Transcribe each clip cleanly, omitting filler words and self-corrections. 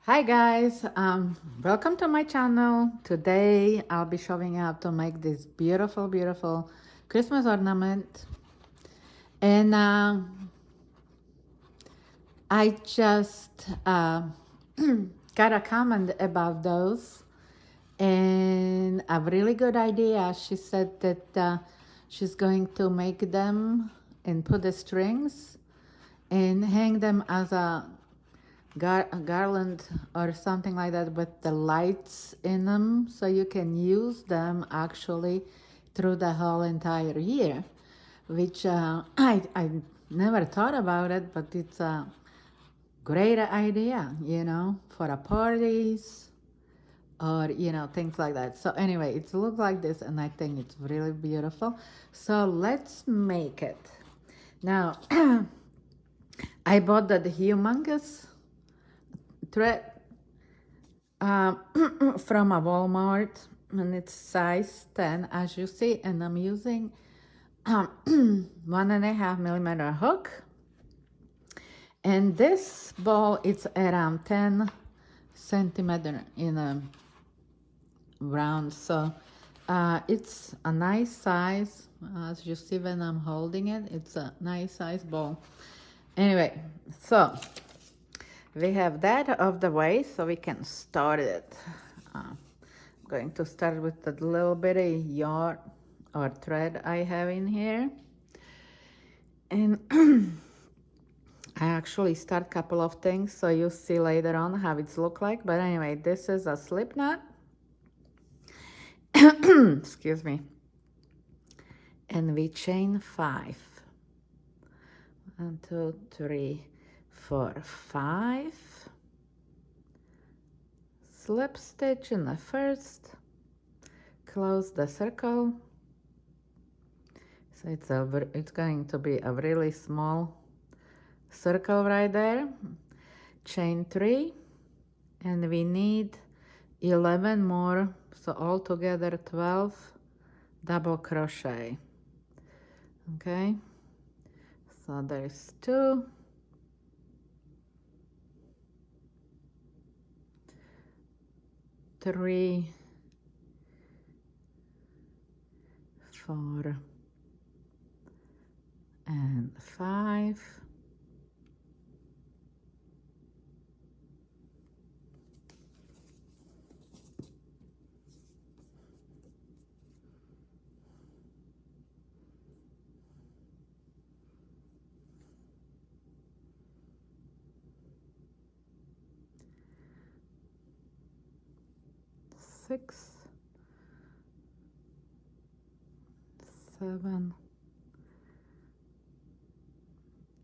Hi guys, welcome to my channel. Today I'll be showing you how to make this beautiful Christmas ornament. And I just got a comment about those and a really good idea. She said that she's going to make them and put the strings and hang them as a garland or something like that with the lights in them, so you can use them actually through the whole entire year, which I never thought about it, but it's a great idea, for a parties or things like that. So anyway, it looks like this and I think it's really beautiful. So let's make it now. I bought the humongous thread from a Walmart, and it's size 10 as you see, and I'm using 1.5 millimeter hook, and this ball it's around 10 centimeter in a round, so it's a nice size. As you see when I'm holding it, it's a nice size ball. Anyway, so we have that out of the way, so we can start it. I'm going to start with the little bitty yarn or thread I have in here. And I actually start a couple of things, so you'll see later on how it's look like. But anyway, this is a slip knot. Excuse me. And we chain 5. 1, 2, 3, 4, 5. Slip stitch in the first, close the circle, so it's going to be a really small circle right there. Chain 3, and we need 11 more, so altogether 12 double crochet. Okay, so there's 2, 3, 4, and 5. 6, 7,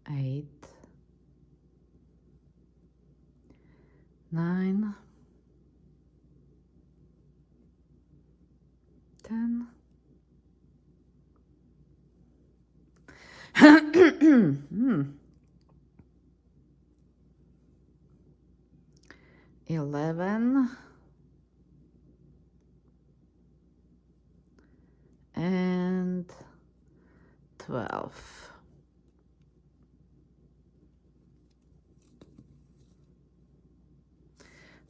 8, 9, 10. 11 and 12.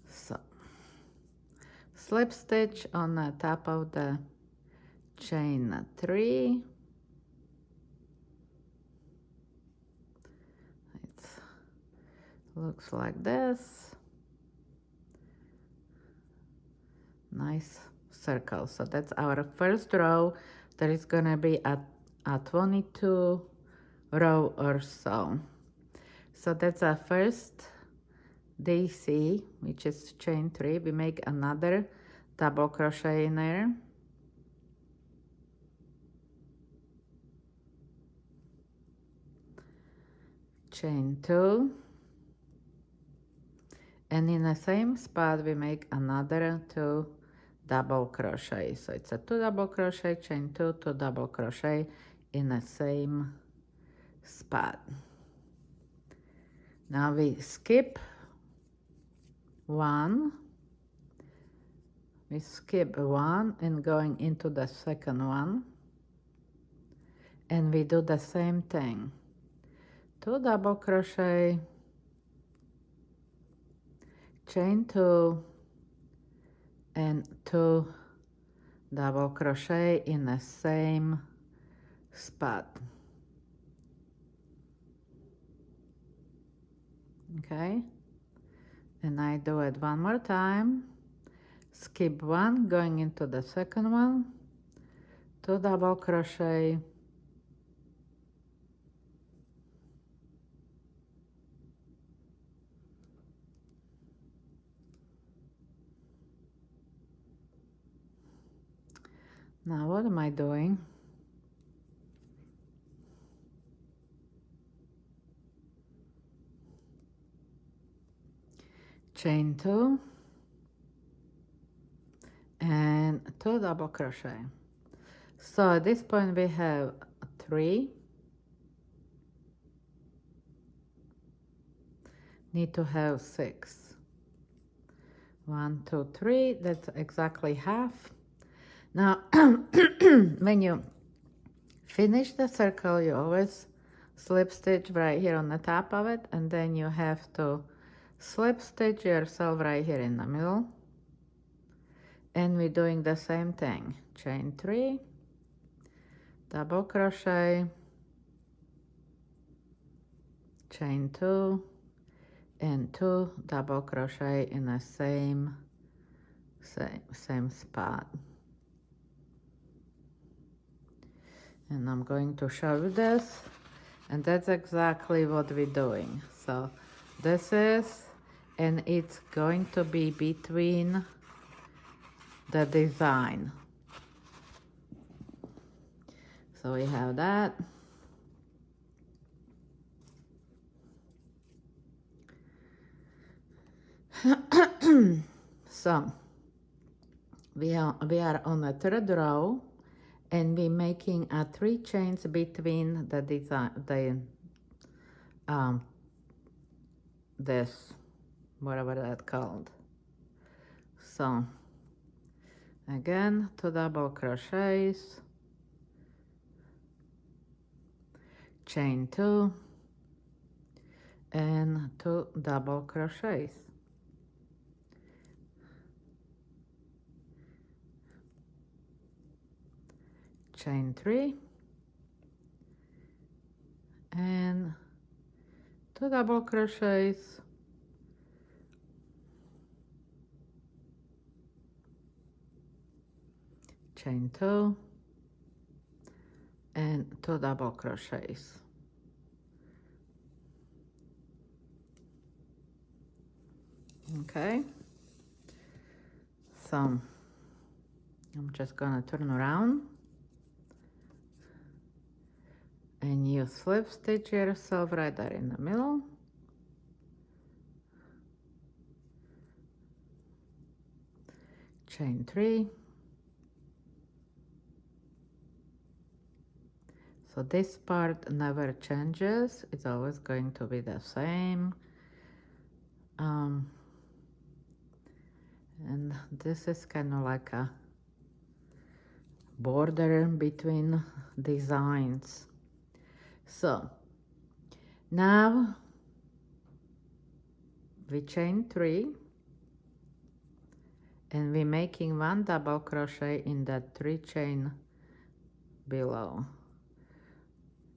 So slip stitch on the top of the chain 3. It looks like this. Nice circle. So that's our first row. There is gonna be a 22 row or so. So that's our first DC, which is chain 3. We make another double crochet in there. Chain 2, and in the same spot we make another 2 double crochet. So it's a 2 double crochet, chain 2, 2 double crochet in the same spot. Now we skip 1. We skip 1 and going into the second one, and we do the same thing. 2 double crochet, chain 2 and 2 double crochet in the same spot. Okay, and I do it one more time. Skip one, going into the second one, 2 double crochet, now what am I doing? Chain 2 and 2 double crochet. So at this point we have 3, need to have 6. 1, 2, 3, that's exactly half. Now when you finish the circle, you always slip stitch right here on the top of it, and then you have to slip stitch yourself right here in the middle. And we're doing the same thing. Chain 3, double crochet, chain 2, and 2 double crochet in the same spot. And I'm going to show you this, and that's exactly what we're doing. So this is, and it's going to be between the design. So we have that. So we are on the third row, and we're making 3 chains between the design, this, whatever that's called. So again, 2 double crochets, chain 2, and 2 double crochets. Chain 3 and 2 double crochets, chain 2 and 2 double crochets. Okay, so I'm just gonna turn around, and you slip stitch yourself right there in the middle. Chain 3. So this part never changes, it's always going to be the same. And this is kind of like a border between designs. So now we chain 3, and we're making 1 double crochet in that 3 chain below.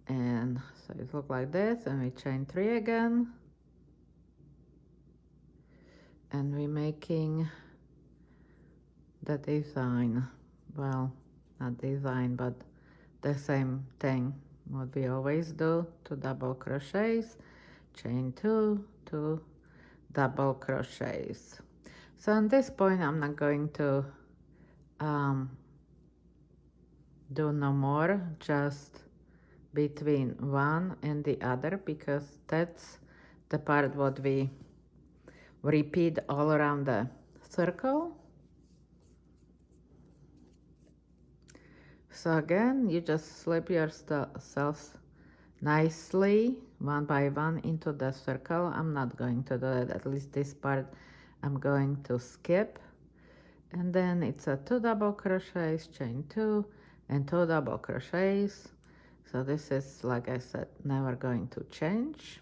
And so it looks like this, and we chain 3 again, and we're making the design, well, not design, but the same thing what we always do. 2 double crochets, chain 2, 2 double crochets. So at this point I'm not going to do no more, just between one and the other, because that's the part what we repeat all around the circle. So again, you just slip yourself nicely one by one into the circle. I'm not going to do it, at least this part I'm going to skip. And then it's a 2 double crochets, chain 2, and 2 double crochets. So this is, like I said, never going to change.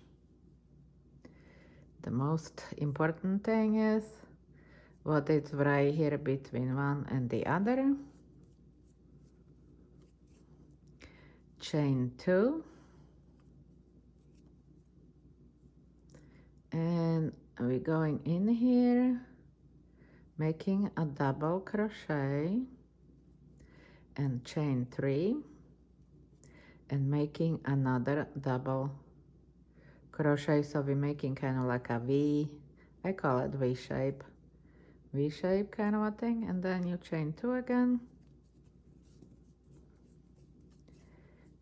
The most important thing is what is right here between one and the other. Chain 2, and we're going in here, making a double crochet and chain 3 and making another double crochet. So we're making kind of like a V, I call it V shape kind of a thing, and then you chain 2 again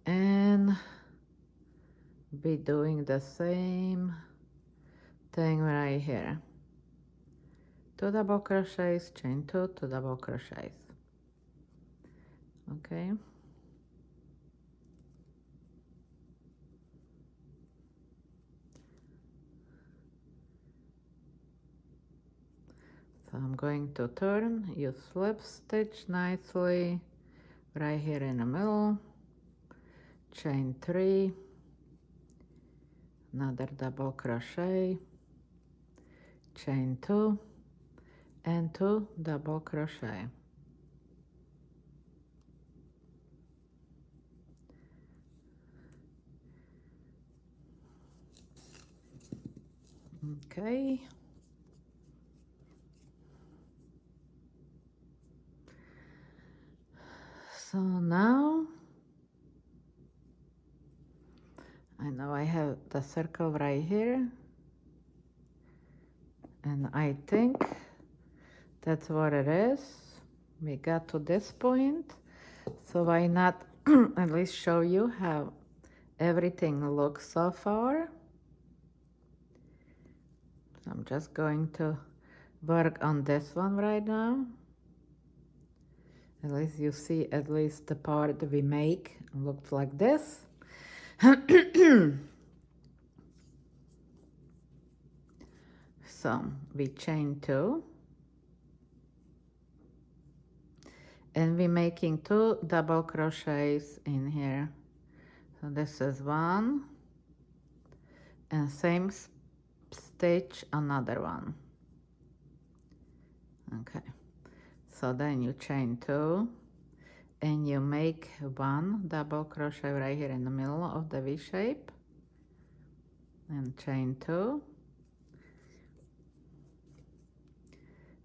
and be doing the same thing right here. 2 double crochets, chain 2, 2 double crochets. Okay. So I'm going to turn, you slip stitch nicely right here in the middle, chain 3, another double crochet, chain 2, and 2 double crochet. Okay. So now I know I have the circle right here, and I think that's what it is. We got to this point, so why not at least show you how everything looks so far. So I'm just going to work on this one right now. At least you see at least the part we make looks like this. So we chain 2 and we're making 2 double crochets in here. So this is 1 and same stitch another one. Okay, so then you chain 2 and you make 1 double crochet right here in the middle of the V shape and chain 2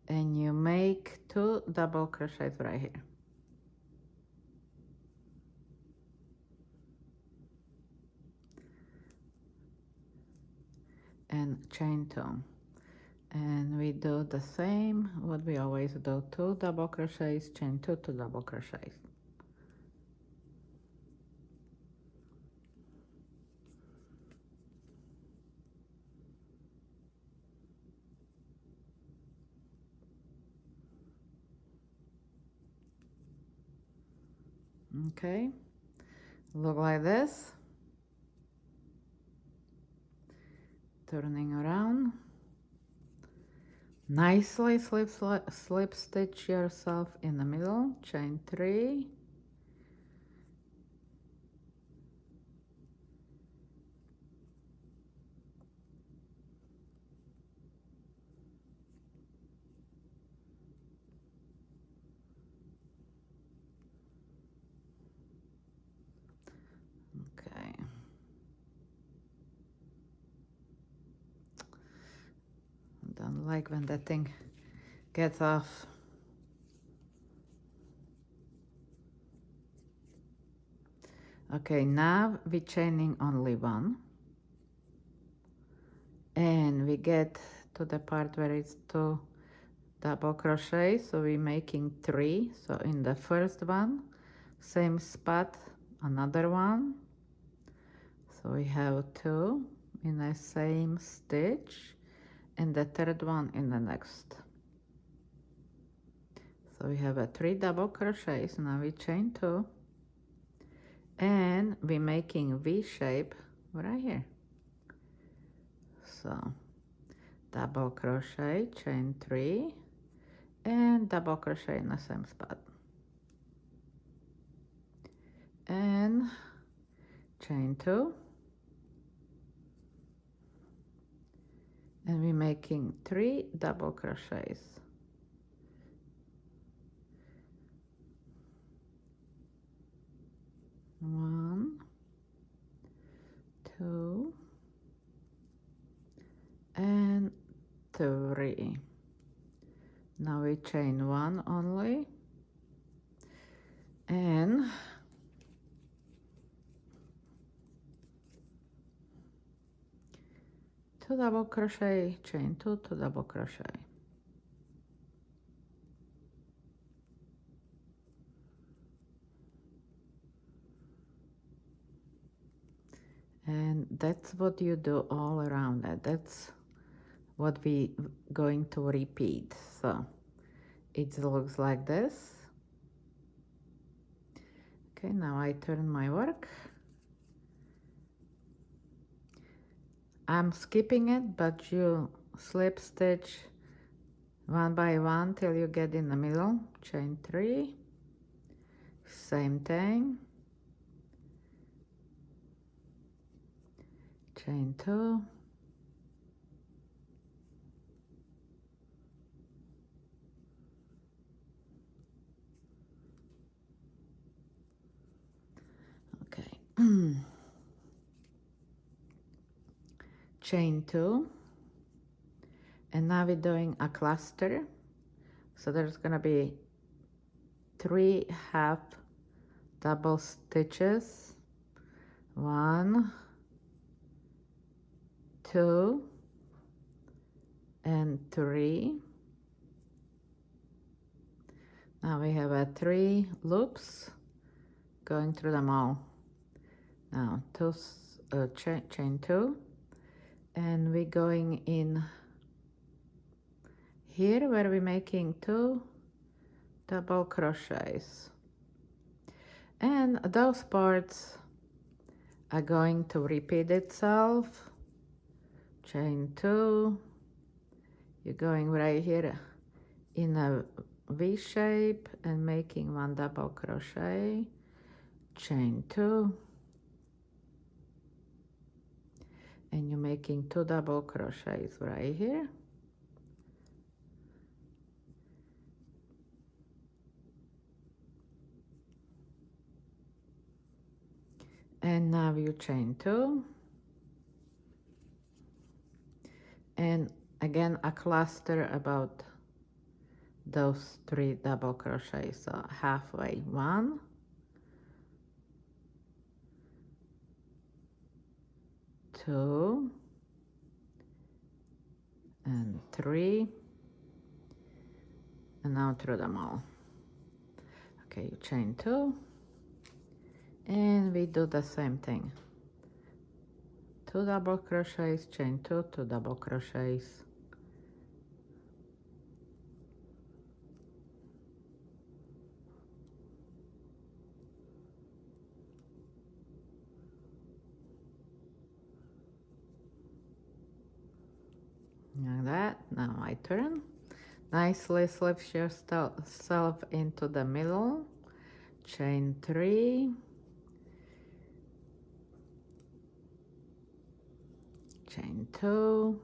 and you make 2 double crochets right here and chain 2, and we do the same what we always do, 2 double crochets, chain 2, 2 double crochets. Okay, look like this. Turning around, nicely slip stitch yourself in the middle, chain 3, okay. Don't like when that thing gets off. Okay, now we're chaining only 1 and we get to the part where it's 2 double crochet, so we're making 3. So in the first one, same spot, another one, so we have 2 in the same stitch and the third one in the next. So we have a 3 double crochets. Now we chain 2 and we're making V shape right here. So double crochet, chain 3 and double crochet in the same spot and chain 2 and we're making 3 double crochets. One, two, and 3. Now we chain 1 only, and two double crochet, chain 2, 2 double crochet. And that's what you do all around that. That's what we going to repeat. So it looks like this. Okay, now I turn my work. I'm skipping it, but you slip stitch one by one till you get in the middle. Chain 3, same thing, chain 2, okay. Chain 2, and now we're doing a cluster, so there's gonna be 3 half double stitches, 1, 2, and 3. Now we have 3 loops going through them all. Now chain 2, and we're going in here where we're making 2 double crochets, and those parts are going to repeat itself. Chain 2, you're going right here in a V shape and making 1 double crochet, chain 2, and you're making 2 double crochets right here. And now you chain 2, and again a cluster about those 3 double crochets, so halfway, 1, 2, and 3, and now through them all. Okay, you chain 2, and we do the same thing, 2 double crochets, chain 2, 2 double crochets, like that. Now I turn, nicely slip yourself into the middle, chain 3, chain 2,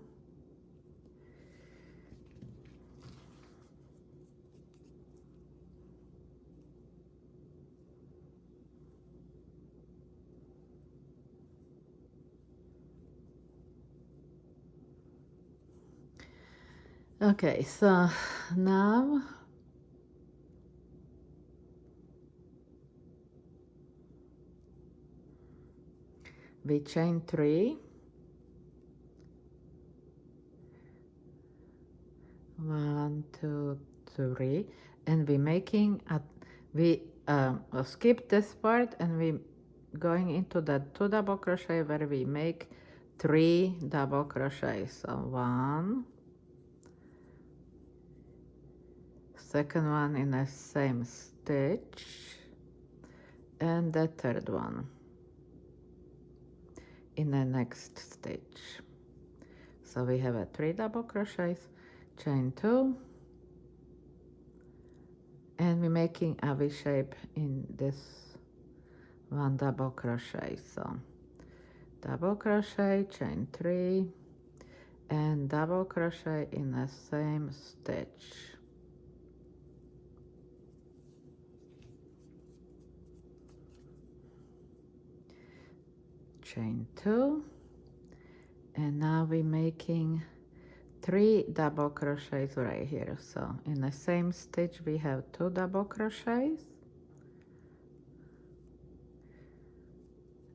okay, so now we chain 3, 1, 2, 3, and we making we skip this part, and we going into the 2 double crochet where we make 3 double crochets. So 1, second one in the same stitch, and the third one in the next stitch. So we have 3 double crochets, chain 2, and we're making a V shape in this 1 double crochet. So double crochet, chain 3, and double crochet in the same stitch. Chain 2, and now we're making 3 double crochets right here. So in the same stitch we have 2 double crochets,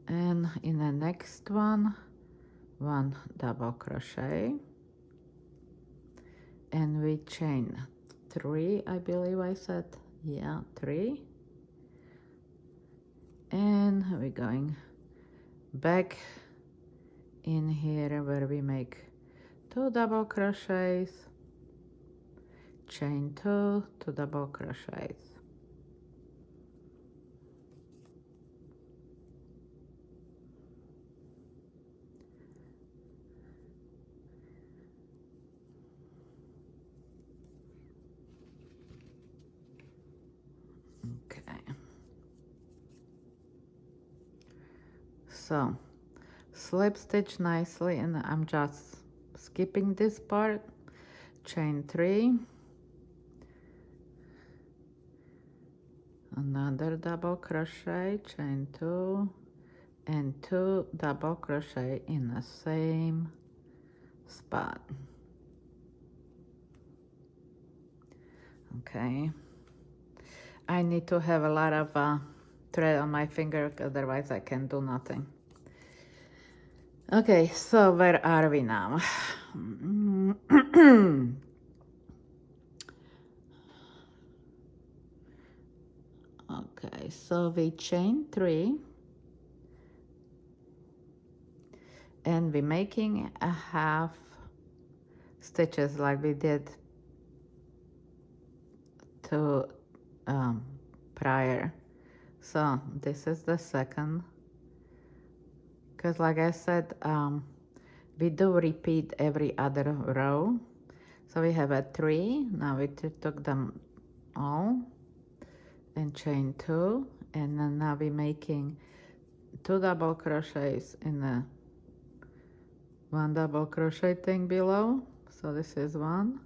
and in the next one 1 double crochet, and we chain 3, I believe I said, yeah, 3, and we're going back in here where we make 2 double crochets, chain 2, 2 double crochets. Okay, so slip stitch nicely, and I'm just skipping this part. Chain 3, another double crochet, chain 2, and 2 double crochet in the same spot. Okay, I need to have a lot of thread on my finger, otherwise I can do nothing. Okay, so where are we now? Okay, so we chain 3, and we're making a half stitches like we did to prior. So this is the second, because like I said, we do repeat every other row. So we have a 3, now we took them all and chain 2, and then now we're making 2 double crochets in the 1 double crochet thing below. So this is 1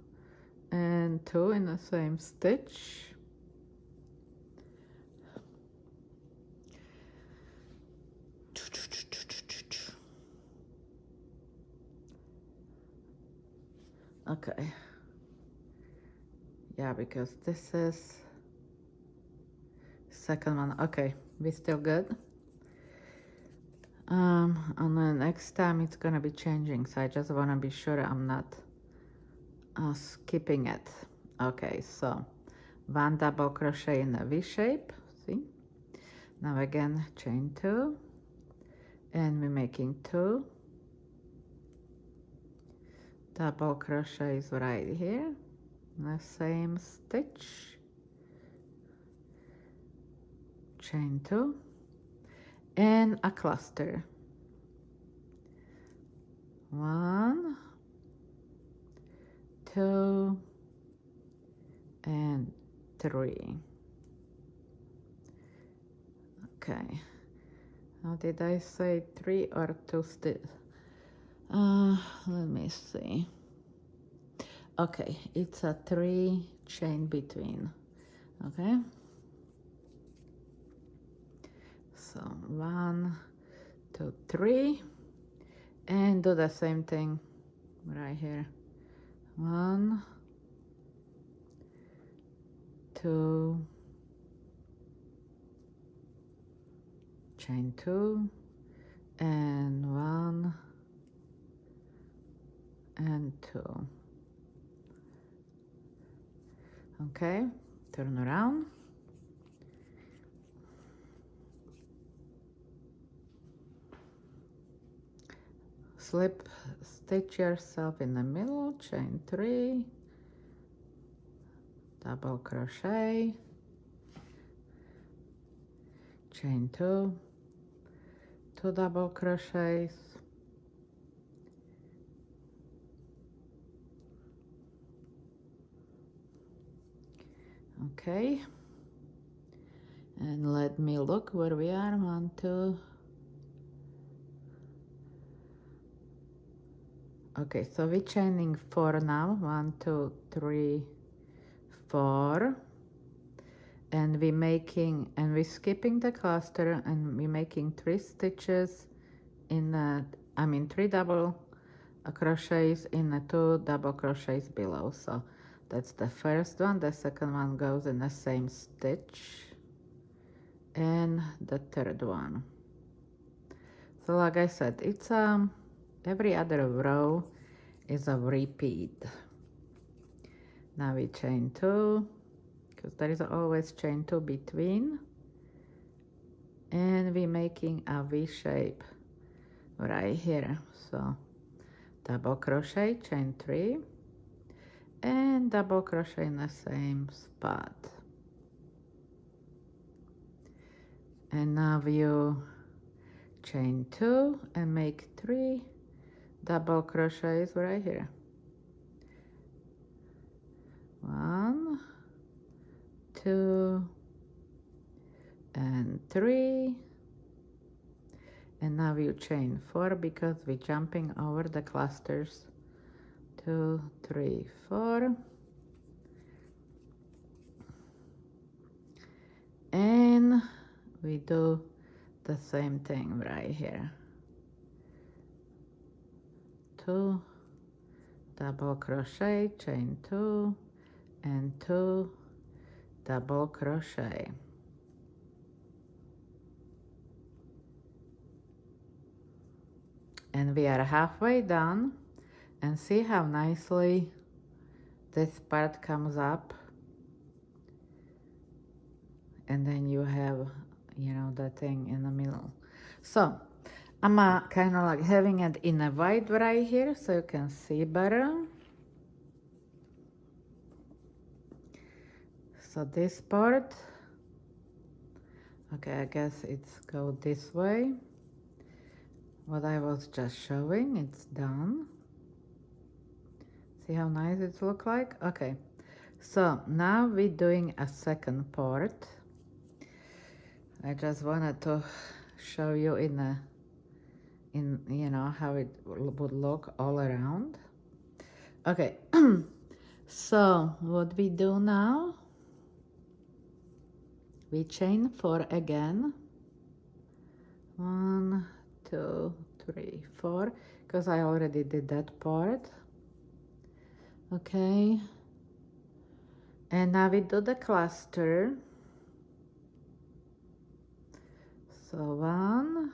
and 2 in the same stitch. Okay, yeah, because this is second one. Okay, we still good. And the next time it's gonna be changing, so I just want to be sure I'm not skipping it. Okay, so 1 double crochet in the V shape, see? Now again, chain 2, and we're making 2 double crochets right here in the same stitch, chain 2, and a cluster. 1, 2, and 3. Okay, how did I say 3 or 2 stitches? Let me see. Okay, it's a 3 chain between. Okay, so 1, 2, 3, and do the same thing right here. 1, 2, chain 2, and 1 and 2. Okay, turn around. Slip stitch yourself in the middle, chain 3, double crochet, chain 2, 2 double crochets, okay, and let me look where we are. 1, 2, Okay, so we're chaining 4 now. 1, 2, 3, 4. And we're skipping the cluster, and we're making 3 stitches in the, 3 double crochets in the 2 double crochets below. So that's the first one. The second one goes in the same stitch, and the third one. So like I said, it's every other row is a repeat. Now we chain 2, because there is always chain 2 between, and we're making a V shape right here. So double crochet, chain 3, and double crochet in the same spot. And now you chain 2 and make 3 double crochets right here. 1, 2, and 3. And now you chain 4 because we're jumping over the clusters. 2, 3, 4. And we do the same thing right here. 2 double crochet, chain 2, and 2 double crochet. And we are halfway done, and see how nicely this part comes up, and then you have, you know, the thing in the middle. So I'm kind of like having it in a white right here so you can see better. So this part, okay, I guess it's go this way. What I was just showing, it's done. See how nice it look like? Okay, so now we're doing a second part. I just wanted to show you in you know how it would look all around. Okay, so what we do now, we chain 4 again. 1, 2, 3, 4, because I already did that part. Okay, and now we do the cluster. So 1,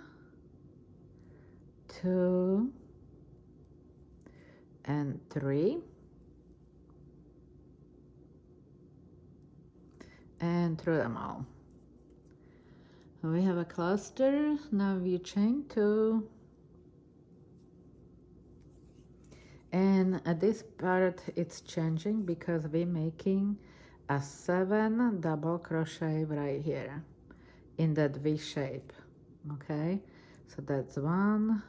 2, and 3, and through them all. We have a cluster. Now we chain 2, and at this part it's changing because we're making a 7 double crochet right here in that V shape. Okay, so that's 1,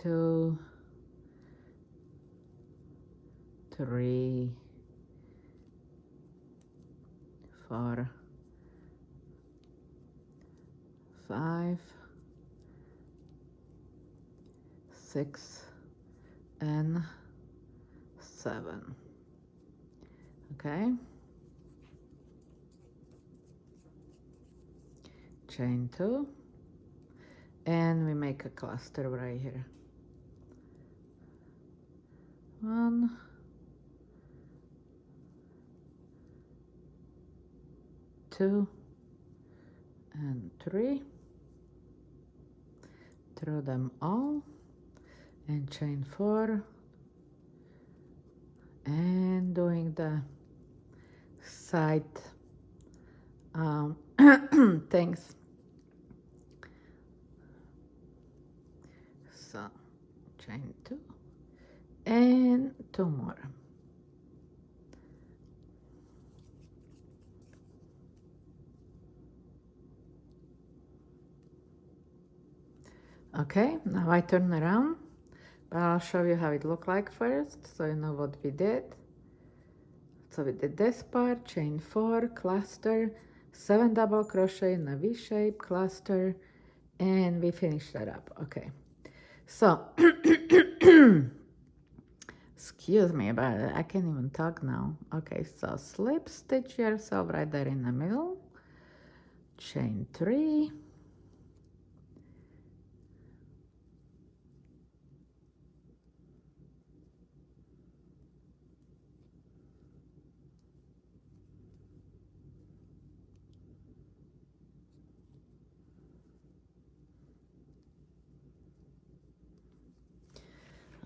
2, 3, 4, 5, 6, and 7. Okay, chain 2, and we make a cluster right here. 1, 2, and 3, through them all, and chain 4, and doing the side things. So chain 2 and 2 more. Okay, now I turn around, but I'll show you how it looked like first, so you know what we did. So we did this part, chain 4, cluster, 7 double crochet in a V shape, cluster, and we finished that up. Okay, So excuse me, but I can't even talk now. Okay, so slip stitch yourself right there in the middle, chain 3,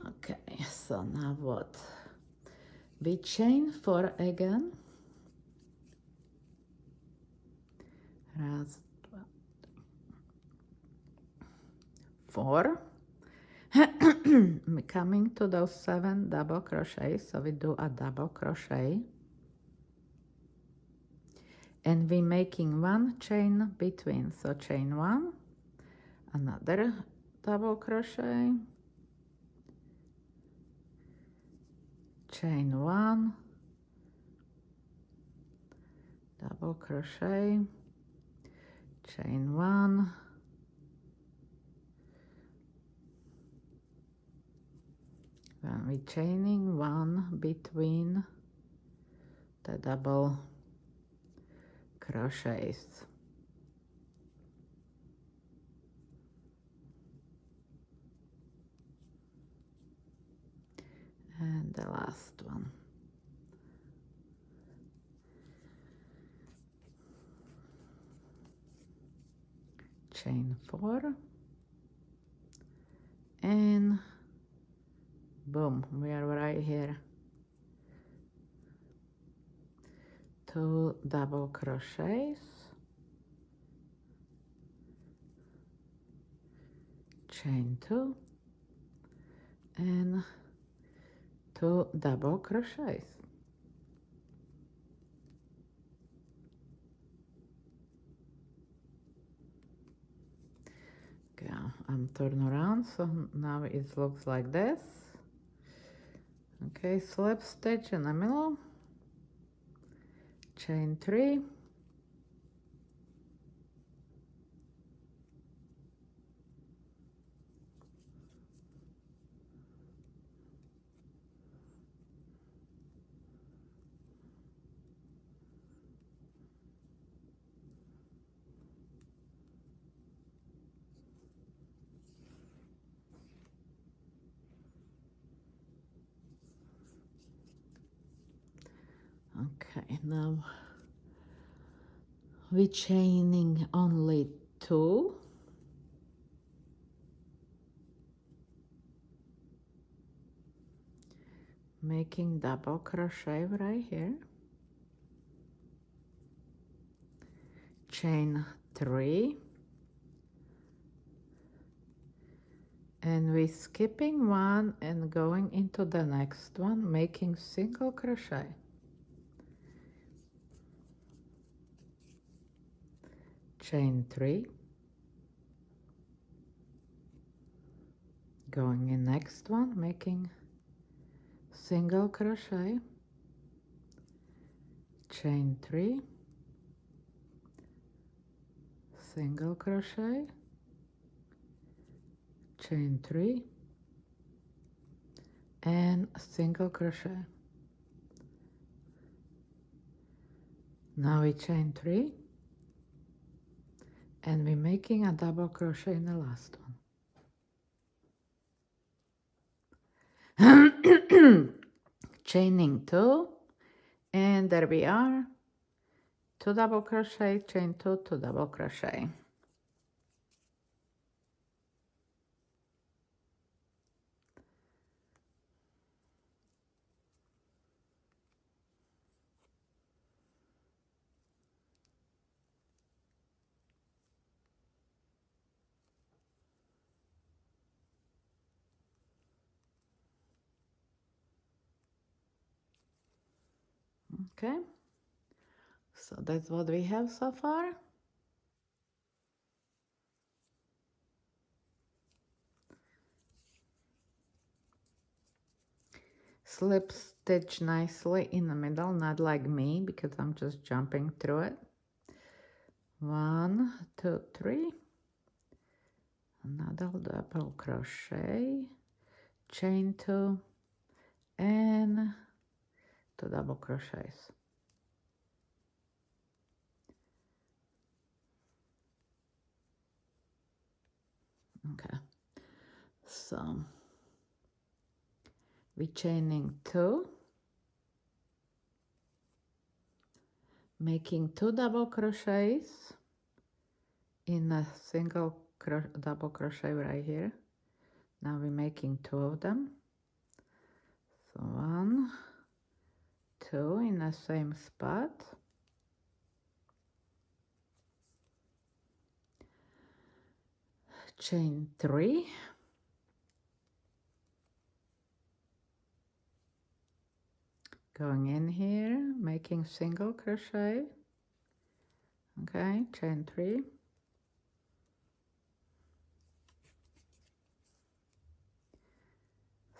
okay, so now what? We chain 4 again. Raz, 4. Coming to those 7 double crochets, so we do a double crochet, and we making 1 chain between, so chain 1, another double crochet, chain 1, double crochet, chain 1, then we chaining 1 between the double crochets, and the last one. Chain 4, and boom, we are right here. 2 double crochets, chain 2, and 2 double crochets. Okay, I'm turning around, so now it looks like this. Okay, slip stitch in the middle, chain 3, okay, now we chaining only 2, making double crochet right here, chain 3, and we skipping 1 and going into the next one, making single crochet, chain 3, going in next one, making single crochet, chain 3, single crochet, chain 3, and single crochet. Now we chain 3, and we're making a double crochet in the last one. Chaining 2, and there we are, 2 double crochet, chain 2, 2 double crochet. Okay, so that's what we have so far. Slip stitch nicely in the middle, not like me because I'm just jumping through it. 1, 2, 3, another double crochet, chain 2, and 2 double crochets. Okay, so we're chaining 2, making 2 double crochets in a single double crochet right here. Now we're making 2 of them. So 1, 2 in the same spot. Chain 3. Going in here, making single crochet. Okay, chain 3.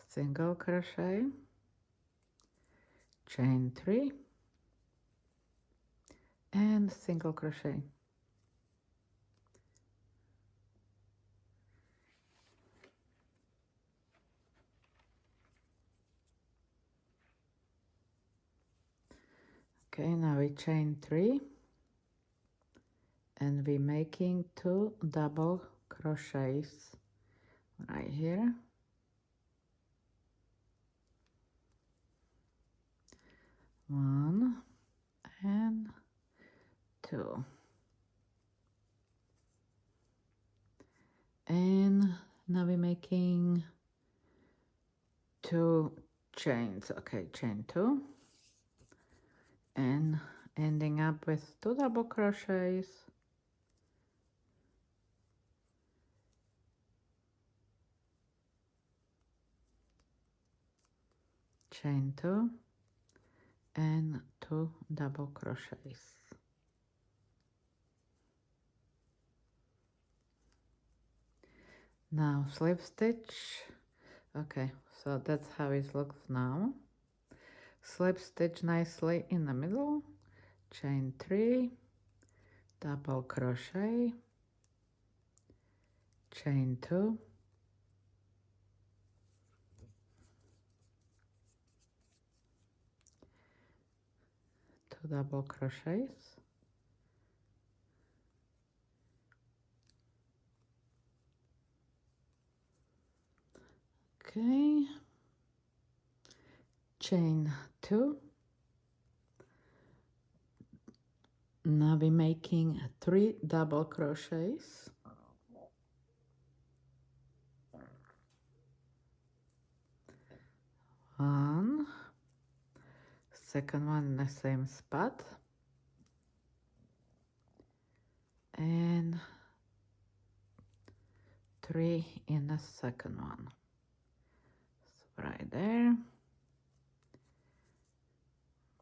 Single crochet, chain 3, and single crochet. Okay, now we chain 3, and we're making 2 double crochets right here. 1 and 2. And now we're making 2 chains. Okay, chain 2. And ending up with 2 double crochets. Chain 2 and 2 double crochets. Now slip stitch. Okay, so that's how it looks now. Slip stitch nicely in the middle, chain 3, double crochet, chain 2, 2 double crochets, okay, chain 2. Now we're making 3 double crochets. One, second one in the same spot, and 3 in the second one. So right there.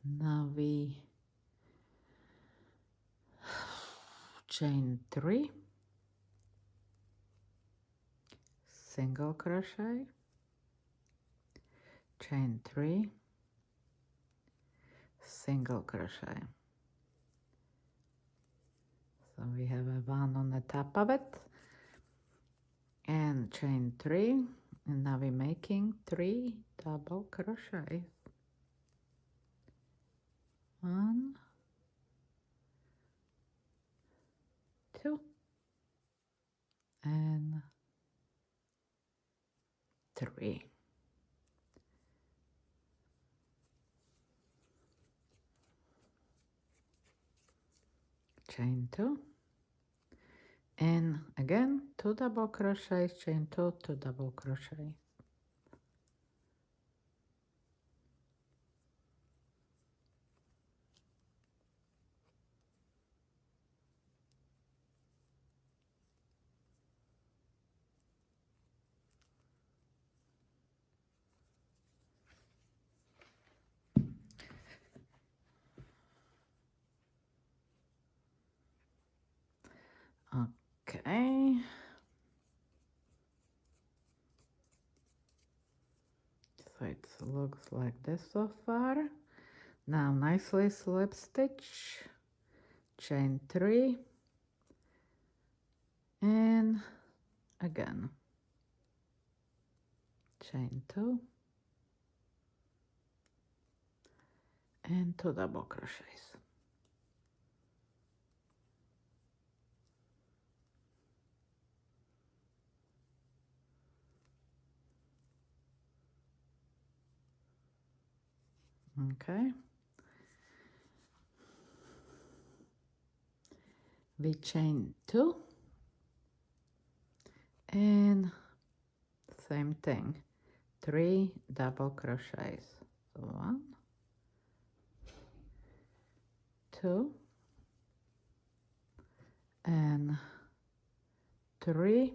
Now we chain 3, single crochet, chain 3, single crochet. So we have a 1 on the top of it, and chain 3, and now we're making 3 double crochets. 1, 2, and 3. Chain 2, and again 2 double crochets, chain 2, 2 double crochet. Okay. So it looks like this so far. Now nicely slip stitch, chain 3, and again, chain 2, and 2 double crochets. Okay, we chain 2, and same thing, 3 double crochets. So 1, 2, and 3,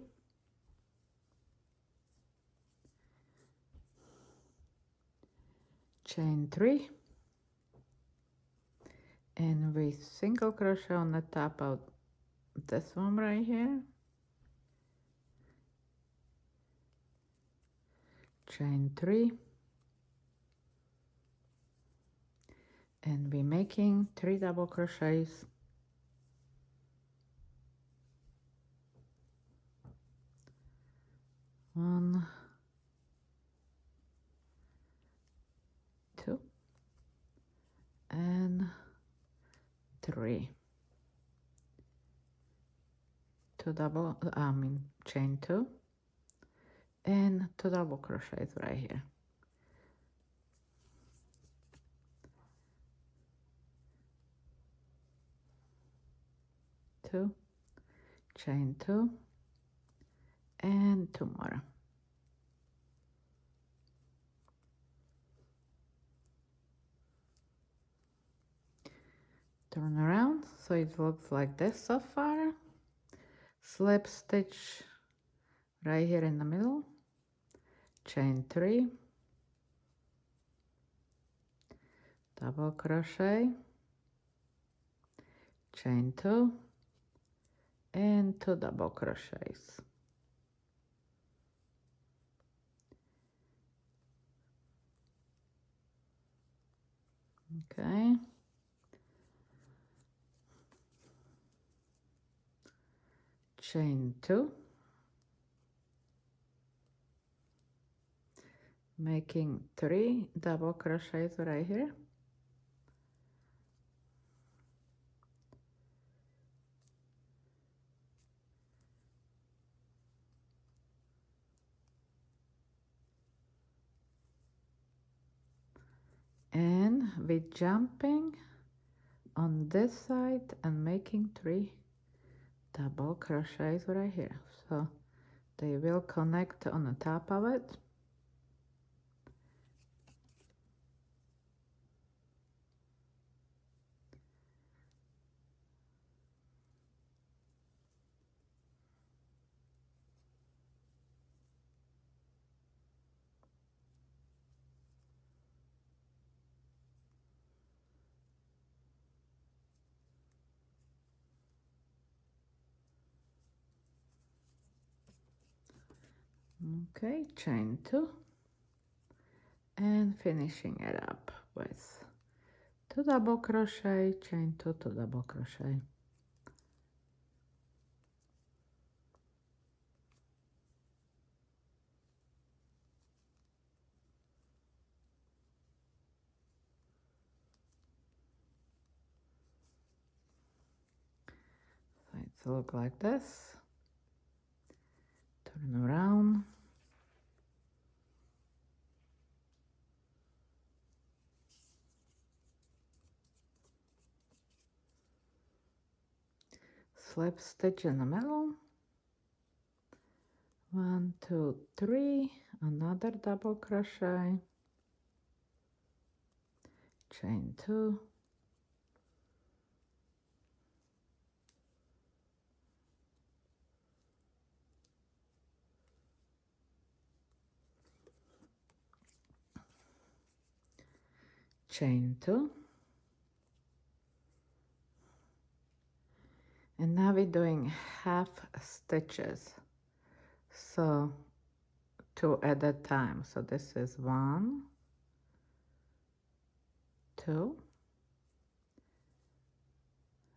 chain 3, and we single crochet on the top of this one right here, chain 3, and we're making 3 double crochets, 1, 2, and 3, 2 double, chain 2, and 2 double crochets right here. 2, chain 2, and 2 more. Turn around so it looks like this so far. Slip stitch right here in the middle, chain 3, double crochet, chain 2, and 2 double crochets. Okay, chain 2, making 3 double crochets right here, and we're jumping on this side and making 3 double crochets right here, so they will connect on the top of it. Okay, chain 2, and finishing it up with 2 double crochet, chain 2, 2 double crochet. So it's look like this. Turn around. Slip stitch in the middle. 1, 2, 3, another double crochet, chain 2, chain 2, and now we're doing half stitches, so 2 at a time. So this is 1, 2,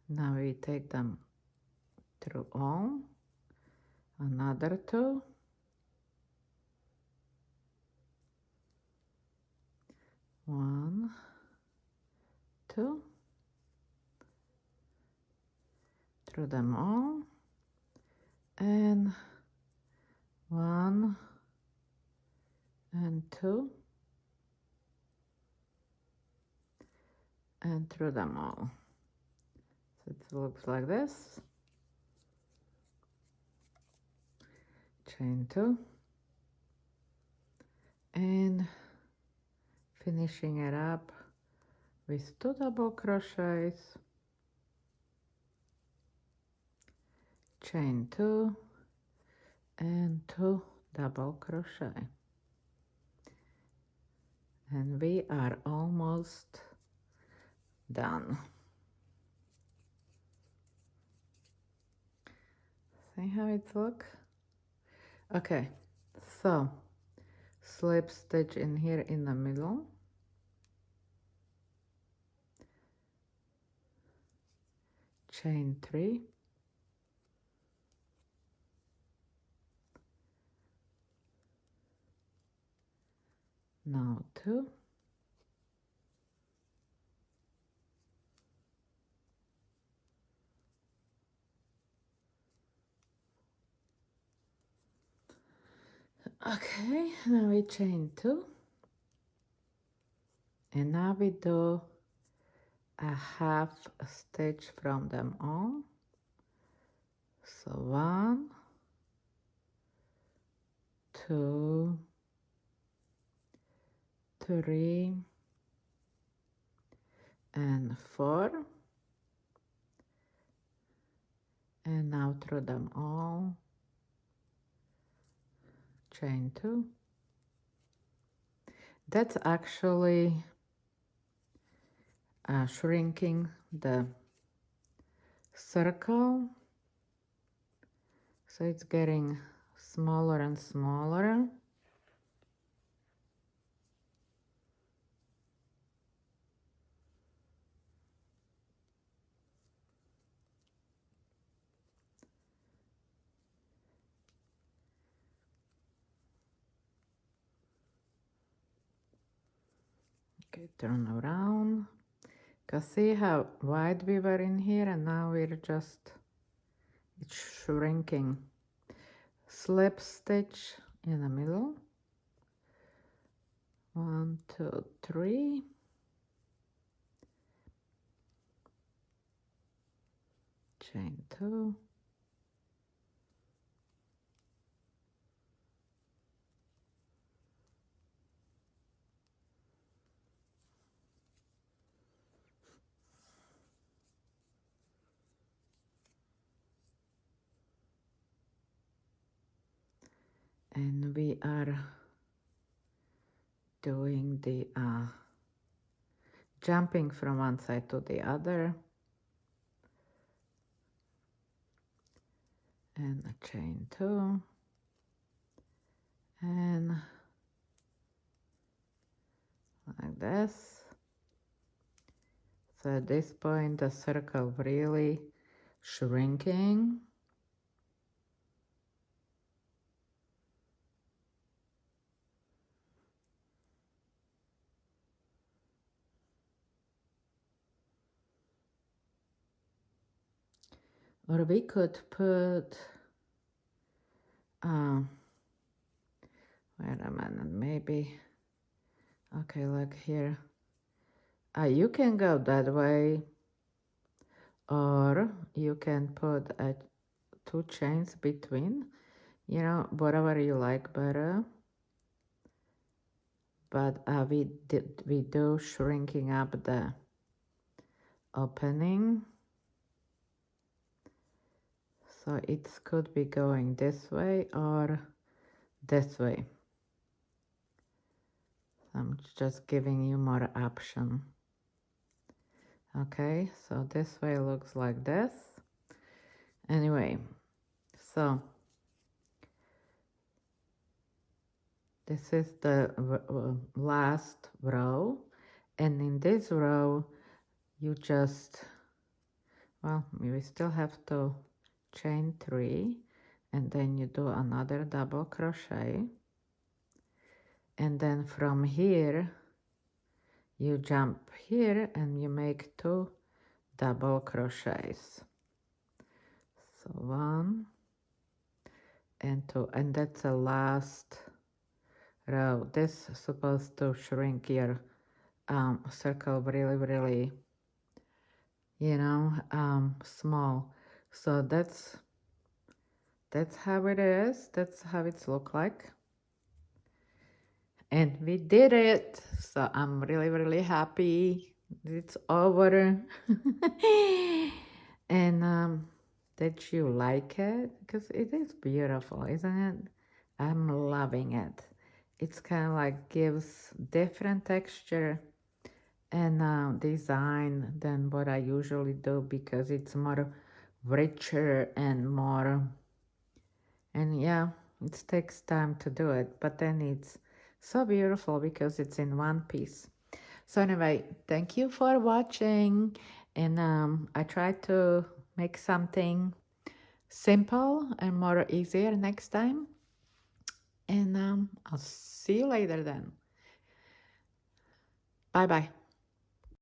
now we take them through all another 2, 1, 2, through them all, and 1 and 2, and through them all. So it looks like this. Chain 2, and finishing it up with 2 double crochets, chain 2, and 2 double crochet, and we are almost done. See how it looks? Okay, so slip stitch in here in the middle, chain 3, now 2, okay, now we chain 2, and now we do a half stitch from them all. So 1, 2, 3, and 4, and now through them all, chain 2. That's actually shrinking the circle, so it's getting smaller and smaller. Okay, turn around. Cause see how wide we were in here, and now we're just, it's shrinking. Slip stitch in the middle. 1, 2, 3. Chain 2. And we are doing the jumping from one side to the other, and a chain 2, and like this. So at this point the circle really shrinking. Or we could put, wait a minute, maybe, okay, like here. You can go that way, or you can put 2 chains between, you know, whatever you like better. But we do shrinking up the opening. So it could be going this way or this way. I'm just giving you more option. Okay, so this way looks like this. Anyway, so this is the last row, and in this row you just, well, we still have to chain 3, and then you do another double crochet, and then from here you jump here and you make 2 double crochets. So 1 and 2, and that's the last row. This is supposed to shrink your circle really, you know, small. So that's how it is. That's how it's look like. And we did it. So I'm really happy. It's over. And did you like it? Because it is beautiful, isn't it? I'm loving it. It's kind of like gives different texture and design than what I usually do, because it's more richer and more, and yeah, it takes time to do it, but then it's so beautiful because it's in one piece. So anyway, thank you for watching, and I try to make something simple and more easier next time, and I'll see you later then. Bye bye.